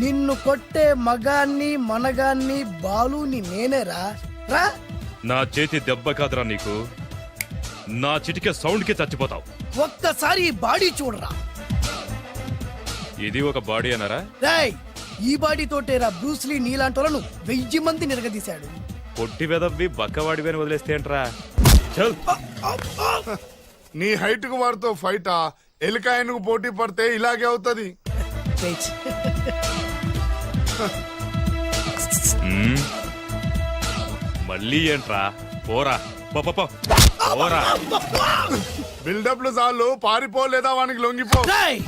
నిన్ను కొట్టే మగాన్ని మనగాన్ని బాలుని నేనేరా రా. నా చేతి దెబ్బ కాదురా నీకు, నా చిటికే సౌండ్ కి చచ్చిపోతావు. ఒక్కసారి ఈ బాడీ చూడరా. ఇది ఒక బాడీ అన్నారా? రేయ్, ఈ బాడీ తోటేరా బ్రూస్లీ నీలాంటి వాళ్ళను 1000 మంది నిరగదీశాడు. పొట్టి వెదవ్వి బక్కవాడివని వదిలేస్తే ఏంట్రా? చల్. నీ హైట్ కు వాడితో ఫైటా? ఎలికాయనకు పోటీ పడితే ఇలాగే అవుతది. మళ్ళీ ఏంట్రా? పోరా పోరా. బిల్డప్లు చాలు, పారిపోలేదా వానికి లొంగిపో. రేయ్,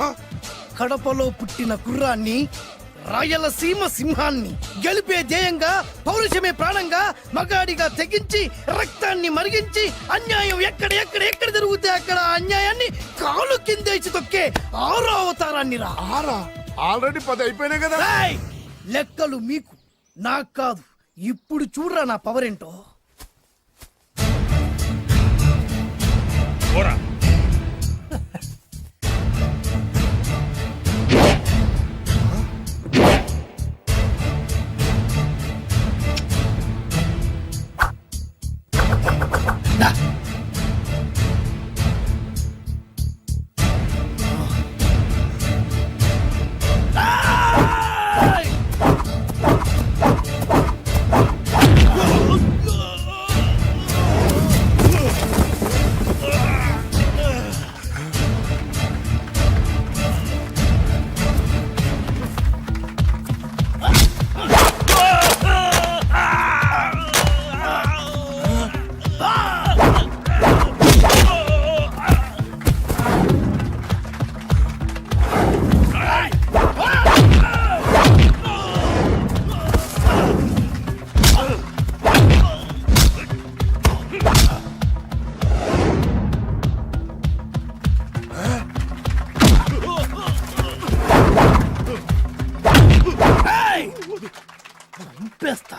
కడపలో పుట్టిన కుర్రాన్ని, రాయలసీమ సింహాన్ని గెలిపే ధ్యేయంగా, పౌరుషమే ప్రాణంగా, మగాడిగా తెగించి రక్తాన్ని మరిగించి అన్యాయం ఎక్కడ ఎక్కడ ఎక్కడ జరుగుతే అక్కడ అన్యాయాన్ని కాలు కిందేసి తొక్కే 6వ అవతారాన్ని రా. ఆల్రెడీ 10 అయిపోయినాయి కదా. రేయ్, లెక్కలు మీకు నాకు కాదు. ఇప్పుడు చూడరా నా పవర్ ఏంటో. పోరా. చంపేస్తా.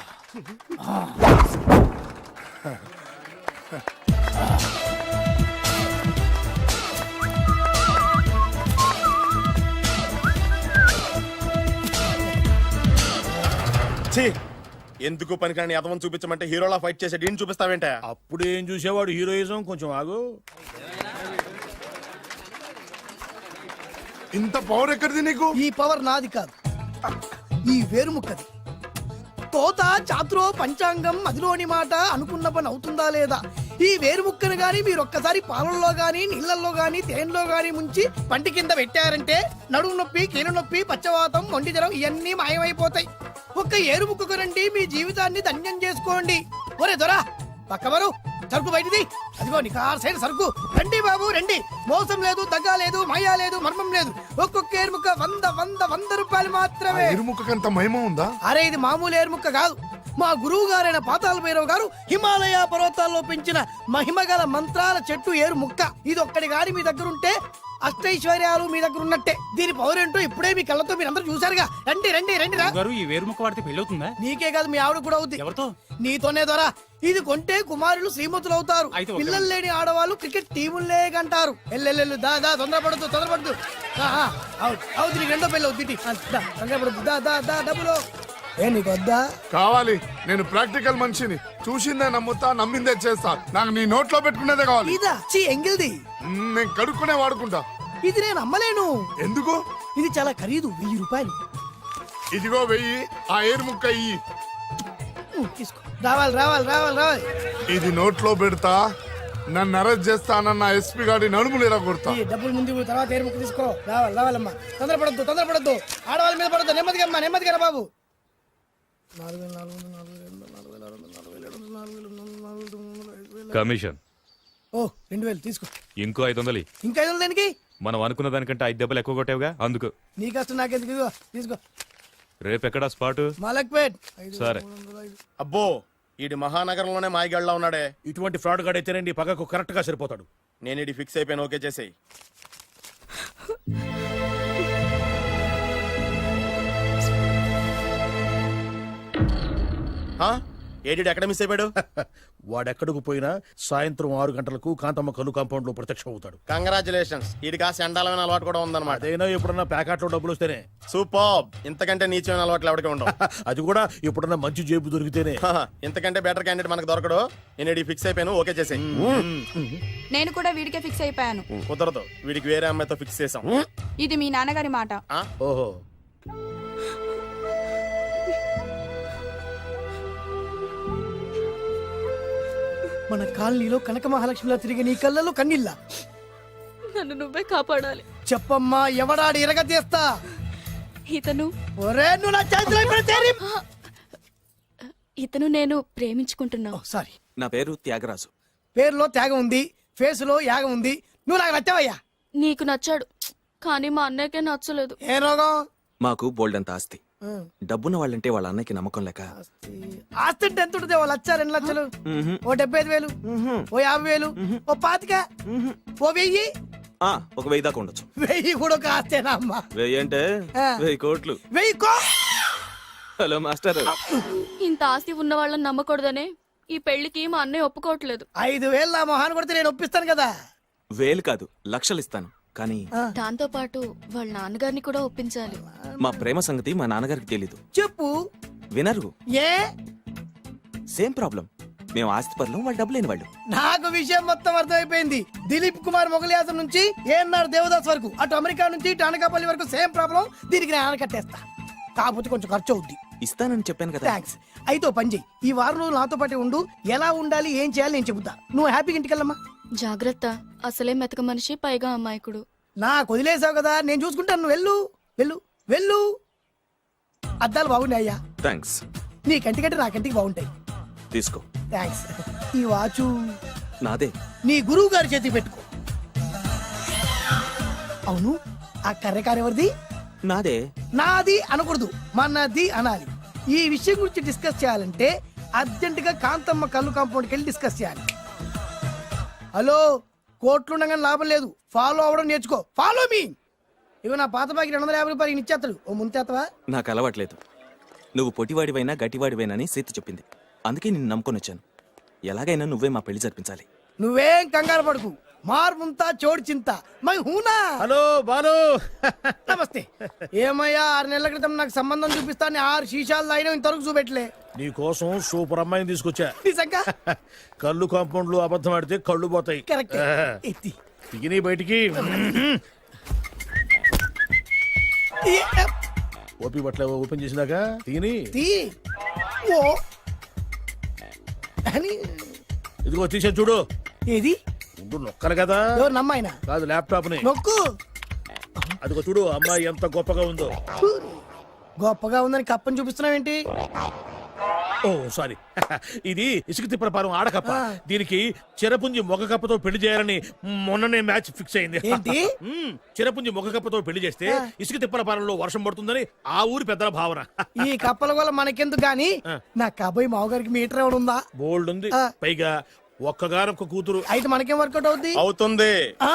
ఎందుకు పనికిరాని అదవం చూపించమంటే హీరోలా ఫైట్ చేసే డీన్ చూపిస్తావేంటే? అప్పుడు ఏం చూసేవాడు హీరోయిజం. కొంచెం ఆగు. ఇంత పవర్ ఎక్కడిది నీకు? ఈ పవర్ నాది కాదు, ఈ వేరుముక్కది. తోత చాతురో పంచాంగం అదిలోని మాట అనుకున్న పని అవుతుందా లేదా? ఈ వేరుముక్కను గాని మీరు ఒక్కసారి పాలల్లో గాని నీళ్లలో గాని తేనెలో గాని ముంచి పంటి కింద పెట్టారంటే నడుము నొప్పి, కీలు నొప్పి, పచ్చవాతం, మొండి జ్వరం ఇవన్నీ మాయమైపోతాయి. ఒక్క ఏరుముక్కకు రండి, మీ జీవితాన్ని ధన్యం చేసుకోండి. ఒరే దొరా, పక్కవరు సరుకు బయటిది. అదిగో నికార్సైన సరుకు. రండి బాబు రండి. మోసం లేదు, దగ్గ లేదు, మాయా లేదు, మర్మం లేదు. ఒక్కొక్క ఏరుముక్క 100 రూపాయలు మాత్రమే. ఎరుముకంత మహిమ ఉందా? అరే, ఇది మామూలు ఏరుముక్క కాదు. మా గురువు గారైన పాతాళ భైరవ్ గారు హిమాలయ పర్వతాల్లో పెంచిన మహిమగల మంత్రాల చెట్టు ఏరు ముక్క. ఇది ఒక్కడి గాని మీ దగ్గర ఉంటే అష్టైశ్వర్యాలు మీ దగ్గర ఉన్నట్టే. దీని పవర్ ఏంటో ఇప్పుడే మీ కళ్ళతో మీరందరూ చూసారుగా. రండి రండి రండి రా. ఈ వేరుముక్క వాడితే పెళ్లి అవుతుందా? నీకే కాదు, మీ ఆవిడ కూడా అవుద్ది. ఎవరితో? నీతోనే ద్వారా. ఇది కొంటే కుమారులు శ్రీమంతులు అవుతారు. పిల్లలు లేని ఆడవాళ్ళు క్రికెట్ టీములే కంటారు. ఎల్లెల్లెల్లు దా తొందరపడద్దు. అవుతుంది, నీకు రెండో పెళ్ళి అవుతుంది. తొందరపడద్దు, దా డబ్బులు. ఏ నీకు వద్దా? కావాలి. నేను ప్రాక్టికల్ మనిషిని. చూసిందే నమ్ముతా, నమ్మిందే చేస్తా. నాకు నీ నోట్లో పెట్టుకునేదే కావాలి. ఇదా ఎంగిల్ది? నేను కడుక్కునే వాడుకుంటా. ఇది నేను అమ్మలేను. ఎందుకు? ఇది చాలా ఖరీదు, 1000 రూపాయలు. ఇదిగో 1000. ఆ ఏరు ముక్క ఇయ్యి. తీసుకో. రావాలి. ఇది నోట్లో పెడతా, నన్ను అరెస్ట్ చేస్తానన్న ఎస్పీ గారి నడుములు ఇలా కొడతా. ఈ డబ్బులు ముందు తర్వాత ఏరు ముక్క తీసుకో. రావాలమ్మా. తొందరపడద్దు. ఆడవాళ్ళ మీద పడద్దు. నెమ్మదిగా బాబు. కమిషన్. ఓ 2000 తీసుకో. ఇంకో 500. ఇంకా 500 దేనికి? మనం అనుకున్న దానికంటే 5 దెబ్బలు ఎక్కువ కొట్టావుగా, అందుకు. నీ కష్టం నాకెందుకు? ఇదిగో తీసుకో. రేపెక్కడా స్పాటు? మలక్పేట్. సరే. అబ్బో, ఈడి మహానగరంలోనే మాయగాళ్ళ ఉన్నాడే. ఇటువంటి ఫ్రాడ్ గాడు అయితేనే పక్కకు కరెక్ట్ గా సరిపోతాడు. నేను ఇది ఫిక్స్ అయిపోయాను. ఓకే చేసేయి. ఏడి ఎక్కడ మిస్ అయిపోయాడు? వాడెక్కడికి పోయినా సాయంత్రం 6 గంటలకు కాంతమ్మ కల్లు కాంపౌండ్ లో ప్రత్యక్షం అవుతాడు. కంగ్రాచులేషన్స్, వీడికి ఆ సెండాలమైన అలవాటు కూడా ఉందన్నమాట. అదైనా ఎప్పుడన్నా ప్యాకెట్లో డబ్బులు వస్తేనే. సూపర్, ఇంతకంటే నీచమైన అలవాట్లు ఎవరికి ఉండవు. అది కూడా ఎప్పుడన్నా మంచి జేబు దొరికితేనే. ఇంతకంటే బెటర్ క్యాండిడేట్ మనకు దొరకడు. నేను ఫిక్స్ అయిపోయాను, ఓకే చేసేయ్. నేను కూడా వీడికే ఫిక్స్ అయిపోయాను. కుదరదు, వీడికి వేరే అమ్మాయితో ఫిక్స్ చేసాం. ఇది మీ నాన్నగారి మాట. ఆ? ఓహో, మన కాలనీలో కనక మహాలక్ష్మిలా తిరిగి నీ కళ్ళలో కన్నీళ్ళ. నన్ను నువ్వే కాపాడాలి. చెప్పమ్మా, ఎవడాడి ఎరగ తీస్తా. ఇతను ఒరే నువ్వు నా చేతిలో పెడితే ఇతను నేను ప్రేమించుకుంటున్నా. సారీ, నా పేరు త్యాగరాజు. పేరులో త్యాగం ఉంది, ఫేసులో యాగం ఉంది. నువ్వు నాకు నచ్చావయ్యా. నీకు నచ్చాడు, కానీ మా అన్నయ్యకే నచ్చలేదు. ఏ రోగం? మాకు బోల్డంత ఆస్తి. డబ్బున్న వాళ్ళంటే వాళ్ళ అన్నకి నమ్మకం లేక ఆస్తి అంటే ఎంత ఉంటుంది? 1,00,000, 2 లక్షలు, ఓ 75,000, ఓ 50,000, ఓ 25,000, ఓ 1000. ఒక 1000 దాకా ఉండొచ్చు. 1000 కూడా ఒక ఆస్తేనా అమ్మా? 1000 అంటే ఆ. 1000 కోట్లు. 1000 హలో మాస్టర్. ఇంత ఆస్తి ఉన్న వాళ్ళని నమ్మకూడదనే ఈ పెళ్లికి మా అన్నయ్య ఒప్పుకోవట్లేదు. 5,000 నా మొహాన్ని కొడితే నేను ఒప్పిస్తాను కదా. 1000 కాదు, లక్షలు ఇస్తాను. కానీ దాంతో పాటు వాళ్ళ నాన్నగారిని కూడా ఒప్పించాలి. మా ప్రేమ సంగతి మా నాన్నగారికి తెలీదు. చెప్పు. వినరు. ఏ? Same problem. మేము ఆస్తి పరులం, వాళ్ళు డబ్బు లేని వాళ్ళు. నాకు విషయం మొత్తం అర్థమైపోయింది. దిలీప్ కుమార్ మొగలియాసం నుంచి ఏఎన్ఆర్ దేవదాస్ వరకు, అటు అమెరికా నుంచి ఇటు అనకాపల్లి వరకు సేమ్ ప్రాబ్లం. దీనికి నేను ఆనకట్టేస్తా, కాకపోతే కొంచెం ఖర్చు అవుద్ది. ఇస్తానని చెప్పాను కదా. థ్యాంక్స్. అయితే ఓ పని చెయ్యి, ఈ వారం రోజులు నాతో పాటే ఉండు. ఎలా ఉండాలి, ఏం చేయాలి నేను చెబుతా. నువ్వు హ్యాపీగా ఇంటికెళ్ళమ్మా. జాగ్రత్త, అసలే మెతక మనిషి, పైగా అమాయకుడు. నాకు వదిలేసావు కదా, నేను చూసుకుంటాను. నువ్వు వెళ్ళు వెళ్ళు వెళ్ళు. అద్దాలు బాగున్నాయి అయ్యా. థ్యాంక్స్. నీ కంటికంటే నా కంటికి బాగుంటాయి. తీసుకో. థ్యాంక్స్. ఈ వాచు నాదే. నీ గురువు గారి చేతికి పెట్టుకో. అవును, ఆ కర్రెకారు ఎవరిది? నాదే. నాది అనకూడదు, మనది అనాలి. ఈ విషయం గురించి డిస్కస్ చేయాలంటే అర్జెంట్ గా కాంతమ్మ కళ్ళు కాంపౌండ్కి వెళ్ళి డిస్కస్ చేయాలి. హలో, కోట్లుండగానే లాభం లేదు. ఫాలో అవ్వడం నేర్చుకో. Follow me. ఇవి నా పాత బాకి 250 రూపాయలు ఇచ్చేస్తాడు. ఓ ముంతేత్తవా? నాకు అలవాట్లేదు. నువ్వు పొట్టివాడివైనా గట్టివాడివైనా అని సీత చెప్పింది. అందుకే నిన్ను నమ్ముకొని వచ్చాను. ఎలాగైనా నువ్వే మా పెళ్లి జరిపించాలి. నువ్వేం కంగారు పడుకు. మార్ ముంతా చోడు చింత మై హూనా. హలో బాలు. నమస్తే. ఏమయ్యా, 6 నెలల క్రితం నాకు సంబంధం చూపిస్తాను 6 శీషాలు అయినా ఇంతవరకు చూపెట్టలే. నీ కోసం సూపర్ అమ్మాయిని తీసుకొచ్చా. నిజంగా? కళ్ళు కాంపౌండ్ లో అబద్ధం ఆడితే కళ్ళు పోతాయి. కరెక్ట్. ఎత్తి తిని బయటికి. ఓపి బట్ల ఓపెన్ చేసినాక తిని. తీ. ఓ అని. ఇదిగో తీసే చూడు. ఏది? ఉండు, నొక్కలు కదా. ఎవరు నమ్మాయినా? కాదు, ల్యాప్టాప్ ని నొక్కు. అదిగో చూడు, అమ్మాయి ఎంత గొప్పగా ఉందో. గొప్పగా ఉందని కప్పని చూపిస్తున్నావేంటి? ఓ సారీ. ఇది ఇసుక తిప్పల పారం ఆడకప్ప. దీనికి చిరపుంజి మొగ కప్పతో పెళ్లి చేయాలని మొన్ననే మ్యాచ్ ఫిక్స్ అయింది. ఏంటి? చిరపుంజి మొగ కప్పతో పెళ్లి చేస్తే ఇసుక తిప్పల పారంలో వర్షం పడుతుందని ఆ ఊరి పెద్దల భావన. ఈ కప్పల వల్ల మనకెందుకు గాని, నా కాబోయే మావగారికి మీటర్ ఎవడు ఉందా? బోల్డ్ ఉంది. ఆ. పైగా ఒక్కగానొక్క కూతురు. అయితే మనకేం వర్కౌట్ అవుద్ది? అవుతుంది, ఆ?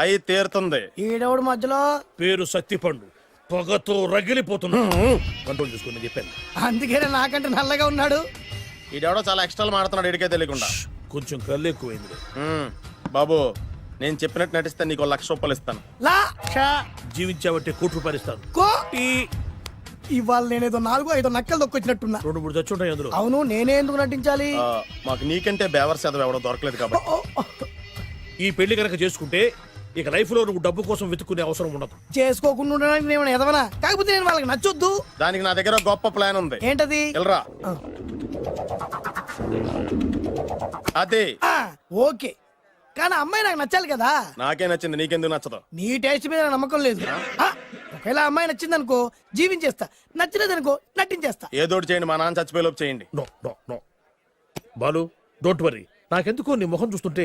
అయి తీరుతుంది. ఈడెవడు మధ్యలో? పేరు సత్తిపండు. పొగతో రగిలిపోతున్నా. కంట్రోల్ చూసుకుని చెప్పాను. అందుకేనే నాకంటే నల్లగా ఉన్నాడు. ఈడెవడో చాలా ఎక్స్ట్రాలు మాడుతున్నాడు, ఇడికే తెలియకుండా. కొంచెం కళ్ళు ఎక్కువైంది. బాబు, నేను చెప్పినట్టు నటిస్తే నీకు 1,00,000 రూపాయలు ఇస్తాను. లా జీవించాబట్టే ₹1,00,000 ఇస్తాను. కో. ఇవాళ నేనేదో 4-5 నక్కలు దొక్కొచ్చినట్టున్నా. 2-3 చచ్చుంటాయి అందులో. అవును, నేనే ఎందుకు నటించాలి? మాకు నీకంటే బేవర్ చదువు ఎవడో దొరకలేదు కాబట్టి. ఈ పెళ్లి కనుక చేసుకుంటే ఇక లైఫ్ లో నువ్వు డబ్బు కోసం వెతుక్కునే అవసరం ఉండదు. చేసుకోకుండా ఉండడానికి నేను ఎదవనా? కాకపోతే నేను వాళ్ళకి నచ్చొద్దు. దానికి నా దగ్గర గొప్ప ప్లాన్ ఉంది. ఏంటది? వెళ్ళరా. అదే. ఓకే, కానీ అమ్మాయి నాకు నచ్చాలి కదా. నాకే నచ్చింది, నీకెందుకు నచ్చదు? నీ టేస్ట్ మీద నాకు నమ్మకం లేదు. ఒకవేళ అమ్మాయి నచ్చింది అనుకో, జీవించేస్తా. నచ్చలేదనుకో, నటించేస్తా. ఏదోటి చేయండి, మా నాన్న చచ్చిపోయేలోపు చేయండి. No no no Balu, don't worry. నాకెందుకో నీ ముఖం చూస్తుంటే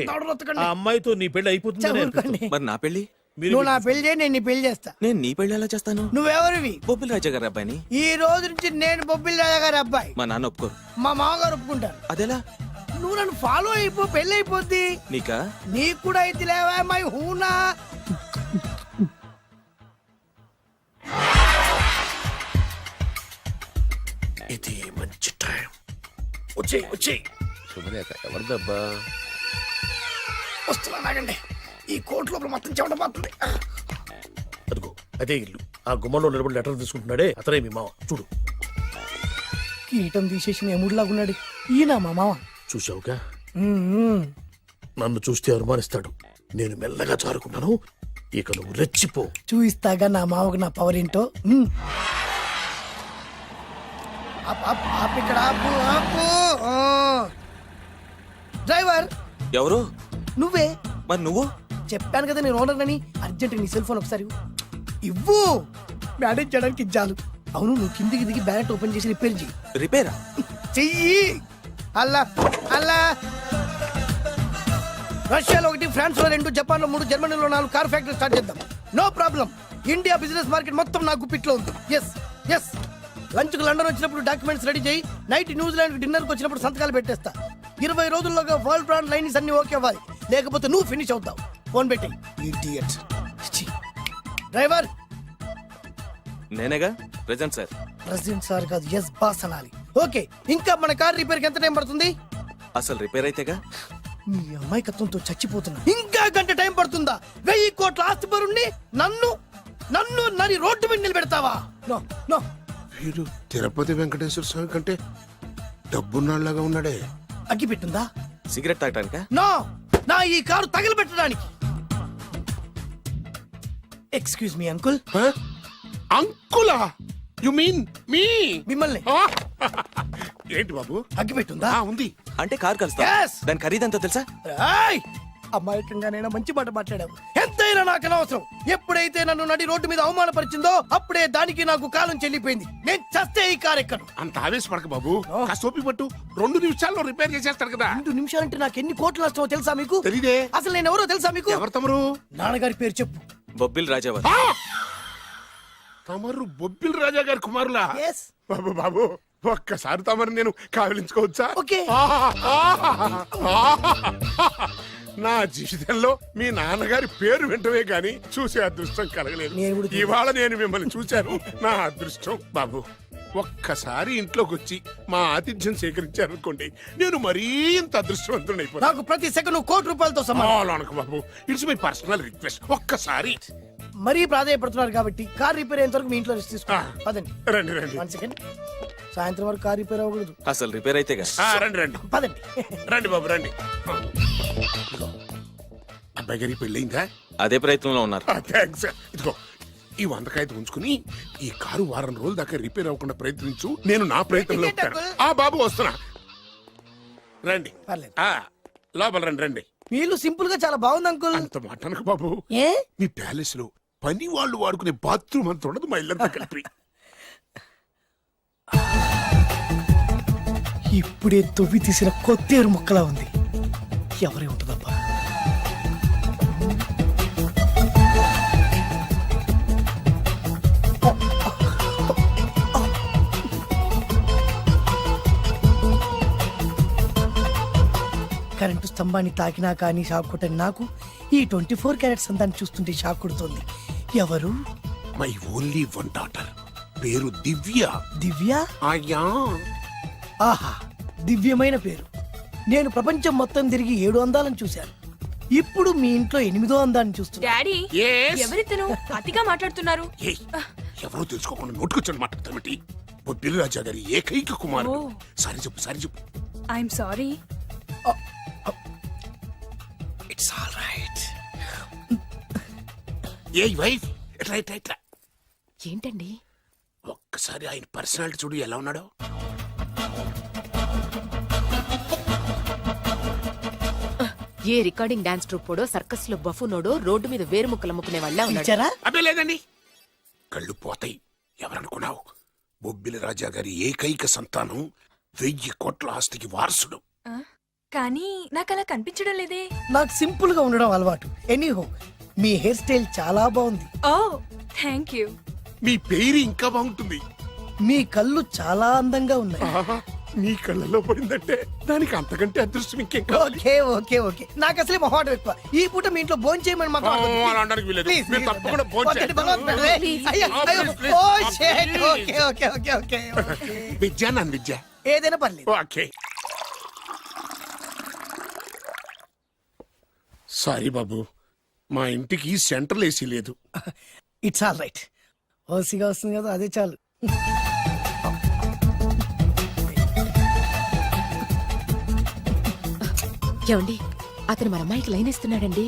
ఆ అమ్మాయితో నీ పెళ్లి అయిపోతుందని ఊరుకోండి. మరి నా పెళ్లి? నువ్వు నా పెళ్లి చేయి, నేను నీ పెళ్లి చేస్తా. నేను నీ పెళ్లి ఎలా చేస్తాను? నువ్వెవరివి? బొబ్బిలి రాజా గారి అబ్బాయిని. ఈ రోజు నుంచి నేను బొబ్బిలి రాజా గారి అబ్బాయి. మా నాన్న ఒప్పుకోరు. మా మామగారు ఒప్పుకుంటారు. అదెలా? నువ్వు నన్ను ఫాలో అయిపో, పెళ్లి అయిపోద్ది. నీకా? నీకు కూడా అయితే లేవా మై హూనా. ఇది మంచి టైం. వచ్చేయ్ వచ్చేయ్. శుభలేఖ ఎవరిదబ్బా? వస్తున్నా నాగండి. ఈ కోట్ లోపల మొత్తం చెమట పోతుంది. అదిగో అదే ఇల్లు. ఆ గుమ్మంలో నిలబడి లెటర్ తీసుకుంటున్నాడే అతనే మీ మామ. చూడు. కీటం తీసేసిన ఎముడిలాగున్నాడు. ఈయన మా మామ. చూసావుగా, మ్మ్. నన్ను చూస్తే అనుమానిస్తాడు. నేను మెల్లగా జారుకున్నాను. ఇక నువ్వు రెచ్చిపో. చూయిస్తాగా నా మామకు నా పవర్ ఏంటో. మ్మ్. ఆపు ఇక్కడ, ఆపు. ఆ. డ్రైవర్ ఎవరు? నువ్వే. మరి నువ్వు? చెప్పాను కదా నేను ఓనర్ అని. అర్జెంట్ నీ సెల్ ఫోన్ ఒకసారి ఇవ్వు. మేనేజ్ చేయడానికి ఇచ్చాను. అవును, నువ్వు కిందికి దిగి బ్యానెట్ ఓపెన్ చేసి రిపేర్ చెయ్యి. రిపేరా? చెయ్యి. అల్లా అల్లా. రష్యాలో 1, ఫ్రాన్స్ లో 2, జపాన్ లో 3, జర్మనీలో 4 కార్ ఫ్యాక్టరీ స్టార్ట్ చేద్దాం. No problem. India business market మొత్తం నా గుప్పిట్లో ఉంది. Yes yes. లంచ్ కు లండన్ వచ్చినప్పుడు డాక్యుమెంట్స్ రెడీ చేయి. నైట్ న్యూజిలాండ్ డిన్నర్ కు వచ్చినప్పుడు సంతకాలు పెట్టేస్తా. 20 రోజుల్లోగా వరల్డ్ బ్రాండ్ లైన్స్ అన్ని ఓకే అవ్వాలి. లేకపోతే నువ్వు ఫినిష్ అవుతావు. ఫోన్ పెట్టి. ఇడియట్. డ్రైవర్. నేనేగా ప్రెజెంట్ సార్. ప్రెసిడెంట్ సార్ కాదు, ఎస్ బాస్ అనాలి. ఓకే, ఇంకా మన కార్ రిపేర్ కి ఎంత టైం పడుతుంది? అసలు రిపేర్ అయితేగా. మీ అమాయకత్వంతో చచ్చిపోతున్నా. ఇంకా గంట టైం పడుతుందా? 1000 కోట్ల ఆస్తి పరుణ్ణి నన్ను నన్ను నరి రోడ్డు మీద నిలబెడతావా? No no. వీడు తిరుపతి వెంకటేశ్వర స్వామి కంటే డబ్బున్నాళ్ళగా ఉన్నాడే. అగ్గి పెట్టుందా? సిగరెట్ తాగటానికా? నో, నా ఈ కారు తగలబెట్టడానికి. Excuse me uncle. అంకులా? You mean me? మిమ్మల్ని. ఏంటి బాబు? అగ్గి పెట్టుందా? ఉంది. అంటే కార్ కలుస్తా. Yes. దాని ఖరీదంతా తెలుసా? ఏయ్! అమాయకంగా నేను మంచి మాట మాట్లాడావు. ఎంతైనా నాకు అనవసరం. ఎప్పుడైతే నన్ను నడి రోడ్డు మీద అవమానపరిచిందో అప్పుడే దానికి నాకు కాలం చెల్లిపోయింది. నేను చస్తే ఈ కారు ఎక్కను. అంత ఆవేశపడక బాబు. కాస్త ఓపిక పట్టు. 2 నిమిషాల్లో రిపేర్ చేసేస్తాడు కదా. 2 నిమిషాలంటే నాకు ఎన్ని కోట్లు నష్టమో తెలుసా మీకు? తెలీదే. అసలు నేను ఎవరో తెలుసా మీకు? ఎవరు తమరు? నాన్నగారి పేరు చెప్పు. బొబ్బిల్ రాజావారు. తమరు బొబ్బిల్ రాజా గారి కుమారులా? Yes. బాబు బాబు, ఒక్కసారి తమరు నేను కావలించుకోవచ్చా? ఓకే. నా జీవితంలో మీ నాన్నగారి పేరు వింటమే గాని చూసే అదృష్టం కలగలేదు. నేను కూడా చూడలేదు. ఇవాళ నేను మిమ్మల్ని చూశాను. నా అదృష్టం. బాబు, ఒక్కసారి ఇంట్లోకి వచ్చి మా ఆతిథ్యం సేకరించారనుకోండి, నేను మరీ ఇంత అదృష్టవంతుడైపోతాను. నాకు ప్రతి సెకండ్ కోటి సమానం. అనకు బాబు, ఇట్స్ మై పర్సనల్ రిక్వెస్ట్. ఒక్కసారి. మరీ ప్రాధాయపడుతున్నారు కాబట్టి కార్ రిపేర్ అయ్యేంత వరకు మీ ఇంట్లో రెస్ట్ తీసుకో. పదండి. రండి రండి. 1 సెకండ్. సాయంత్రం వరకు కార్ రిపేర్ అవ్వకూడదు. అసలు రిపేర్ అయితేగా. రండి రండి పదండి. రండి బాబు రండి. అబ్బాయి గారి పెళ్ళయిందా? అదే ప్రయత్నంలో ఉన్నారు. థ్యాంక్స్. ఇదిగో ఈ 100 కాగితం ఉంచుకుని ఈ కారు వారం రోజుల దాకా రిపేర్ అవ్వకుండా ప్రయత్నించు. నేను నా ప్రయత్నంలో ఉంటాను. ఆ బాబు వస్తున్నా. రండి. పర్లేదు. లోపల రండి రండి. వీళ్ళు సింపుల్ గా చాలా బాగుంది అంకుల్. అంత మాట అనకు బాబు. ఏ? మీ ప్యాలెస్ లో పని వాళ్ళు వాడుకునే బాత్రూమ్ అంత ఉండదు. మా ఇల్లంతా కలిపి. ఇప్పుడే తొవ్వి తీసిన కొత్తేరు ముక్కలా ఉంది. ఎవరే ఉంటుందబ్బా? కరెంటు స్తంభాన్ని తాకినా కానీ షాక్ కొట్టని నాకు ఈ 24 క్యారెట్స్ అందాన్ని చూస్తుంటే షాక్ కొడుతోంది. ఎవరు? My only 1 daughter. పేరు దివ్య. దివ్య? అయ్యా. ఆహా, దివ్యమైన పేరు. నేను ప్రపంచం మొత్తం తిరిగి 7 అందాలను చూశాను. ఇప్పుడు మీ ఇంట్లో 8వ అందాన్ని చూస్తున్నా. Daddy, Yes? ఎవరితను అతిగా మాట్లాడుతున్నారు? ఏయ్, ఎవరో తెలుసుకోకుండా నోటుకొచ్చాను మాట్లాడతామటి. బొబ్బిలి రాజా గారి ఏకైక కుమారుడు. సారీ చెప్పు, సారీ చెప్పు. I'm sorry. It's all right. A wife, ఎట్లా ఎట్లా ఎట్లా. ఏంటండి? ఒక్కసారి ఆయన పర్సనాలిటీ చూడు ఎలా ఉన్నాడో. ఏ రికార్డింగ్ డాన్స్ ట్రూపోడో సర్కస్ లో బఫునోడో రోడ్డు మీద వేరు ముక్కలు అమ్ముకునే వాళ్ళ ఉన్నాడు. ఇచ్చారా? అబ్బే లేదండి. కళ్ళు పోతాయి. ఎవరనుకున్నావు? బొబ్బిలి రాజా గారి ఏకైక సంతానం, 1000 కోట్ల ఆస్తికి వారసుడు. కానీ నాకు అలా కనిపించడం లేదే. నాకు సింపుల్ గా ఉండడం అలవాటు. ఎనీహో, మీ హెయిర్ స్టైల్ చాలా బాగుంది. ఓ, థ్యాంక్ యూ. మీ పేరు ఇంకా బాగుంటుంది. మీ కళ్ళు చాలా అందంగా ఉన్నాయి. ఆహా, నీ కళ్ళలో పడిందంటే దానికి అంతకంటే అదృష్టం ఇంకేం కావాలి? Okay okay okay. నాకు అసలే మొహాటం ఎక్కువ. ఈ పూట మీ ఇంట్లో భోజనం చేయమని మాత్రం అనవద్దు. అలా అనడానికి వీలేదు. Please, మీరు please. తప్పకుండా భోజనం వద్దండి, చేయండి. భగవంతుడు. అయ్యో, అయ్యో. Please, please. Oh, shit. Please. Okay okay okay okay okay. Vidya నాన్ విద్య. ఏదైనా పర్లేదు. ఓకే. సారీ బాబు, మా ఇంటికి సెంట్రల్ ఏసీ లేదు. It's all right. ఓసిగా వస్తుంది కదా, అదే చాలు. ఏమండి, అతను మన అమ్మాయికి లైన్ ఇస్తున్నాడండి.